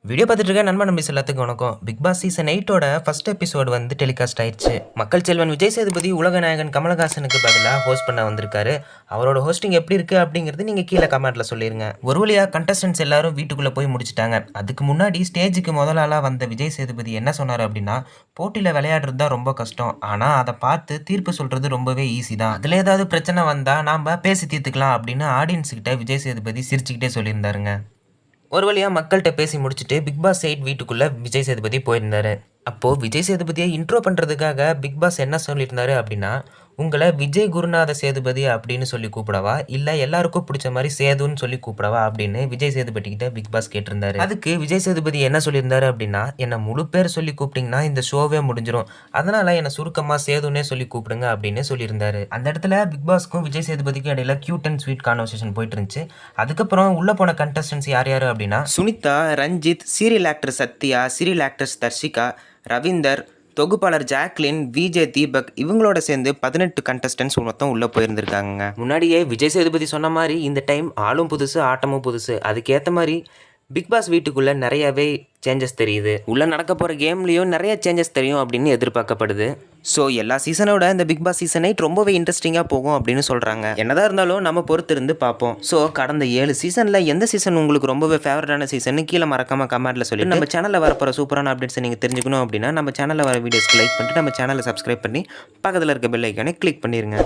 Video பார்த்துட்டு இருக்க நண்பன் நம்பிஸ் எல்லாத்துக்கும் வணக்கம். பிக் பாஸ் சீசன் 8ஓட ஃபர்ஸ்ட் எபிசோடு வந்து டெலிகாஸ்ட் ஆயிடுச்சு. மக்கள் செல்வன் விஜய் சேதுபதி உலக நாயகன் கமலஹாசனுக்கு பதிலாக ஹோஸ்ட் பண்ண வந்திருக்காரு. அவரோட ஹோஸ்டிங் எப்படி இருக்கு அப்படிங்கிறது நீங்க கீழே கமெண்ட்ல சொல்லிருங்க. ஒரு வழியா கண்டஸ்டன்ஸ் எல்லாரும் வீட்டுக்குள்ள போய் முடிச்சிட்டாங்க. அதுக்கு முன்னாடி ஸ்டேஜுக்கு முதலாளா வந்த விஜய் சேதுபதி என்ன சொன்னாரு அப்படின்னா, போட்டியில விளையாடுறது தான் ரொம்ப கஷ்டம், ஆனா அதை பார்த்து தீர்ப்பு சொல்றது ரொம்பவே ஈஸி தான். அதுல ஏதாவது பிரச்சனை வந்தா நாம பேசி தீர்த்துக்கலாம் அப்படின்னு ஆடியன்ஸ் கிட்ட விஜய் சேதுபதி சிரிச்சுக்கிட்டே சொல்லியிருந்தாருங்க. ஒரு வழியாக மக்கள்கிட்ட பேசி முடிச்சுட்டு பிக் பாஸ் 8 வீட்டுக்குள்ளே விஜய் சேதுபதி போயிருந்தாரு. அப்போது விஜய் சேதுபதியை இன்ட்ரோ பண்ணுறதுக்காக பிக் பாஸ் என்ன சொல்லியிருந்தாரு அப்படின்னா, உங்களை விஜய் குருநாத சேதுபதி அப்படின்னு சொல்லி கூப்பிடவா, இல்லை எல்லாருக்கும் பிடிச்ச மாதிரி சேதுன்னு சொல்லி கூப்பிடவா அப்படின்னு விஜய் சேதுபதி கிட்ட பிக் பாஸ் கேட்டிருந்தாரு. அதுக்கு விஜய் சேதுபதி என்ன சொல்லியிருந்தாரு அப்படின்னா, என்னை முழு பேர் சொல்லி கூப்பிட்டீங்கன்னா இந்த ஷோவே முடிஞ்சிடும், அதனால என்னை சுருக்கமாக சேதுன்னே சொல்லி கூப்பிடுங்க அப்படின்னு சொல்லியிருந்தாரு. அந்த இடத்துல பிக் பாஸ்க்கும் விஜய் சேதுபதிக்கும் இடையில கியூட் அண்ட் ஸ்வீட் கான்வர்சேஷன் போயிட்டு இருந்துச்சு. அதுக்கப்புறம் உள்ள போன கண்டஸ்டன்ஸ் யார் யார் அப்படின்னா, Sunitha, Ranjith, serial actor Sathya, serial actors Dharshika, Raveendar, தொகுப்பாளர் ஜாக்லின், விஜய், தீபக் இவங்களோட சேர்ந்து 18 கண்டஸ்டன்ஸ் மொத்தம் உள்ளே போயிருந்திருக்காங்க. முன்னாடியே விஜய் சேதுபதி சொன்ன மாதிரி இந்த டைம் ஆளும் புதுசு ஆட்டமும் புதுசு. அதுக்கேற்ற மாதிரி பிக் பாஸ் வீட்டுக்குள்ளே நிறையவே சேஞ்சஸ் தெரியுது. உள்ளே நடக்க போகிற கேம்லேயும் நிறைய சேஞ்சஸ் தெரியும் அப்படின்னு எதிர்பார்க்கப்படுது. ஸோ எல்லா சீசனோட இந்த பிக் பாஸ் சீசன் 8 ரொம்பவே இன்ட்ரெஸ்டிங்காக போகும் அப்படின்னு சொல்கிறாங்க. என்னதான் இருந்தாலும் நம்ம பொறுத்து இருந்து பார்ப்போம். ஸோ கடந்த 7 சீசனில் எந்த சீசன் உங்களுக்கு ரொம்பவே ஃபேவரட்டான சீசன் கீழே மறக்காம கமெண்ட்டில் சொல்லி நம்ம சேனலில் வரப்போகிற சூப்பரான அப்டேட்ஸை நீங்கள் தெரிஞ்சுக்கணும் அப்படின்னா நம்ம சேனலில் வர வீடியோஸ்க்கு லைக் பண்ணிட்டு நம்ம சேனலை சப்ஸ்கிரைப் பண்ணி பக்கத்தில் இருக்க பெல் ஐக்கானை கிளிக் பண்ணிடுங்க.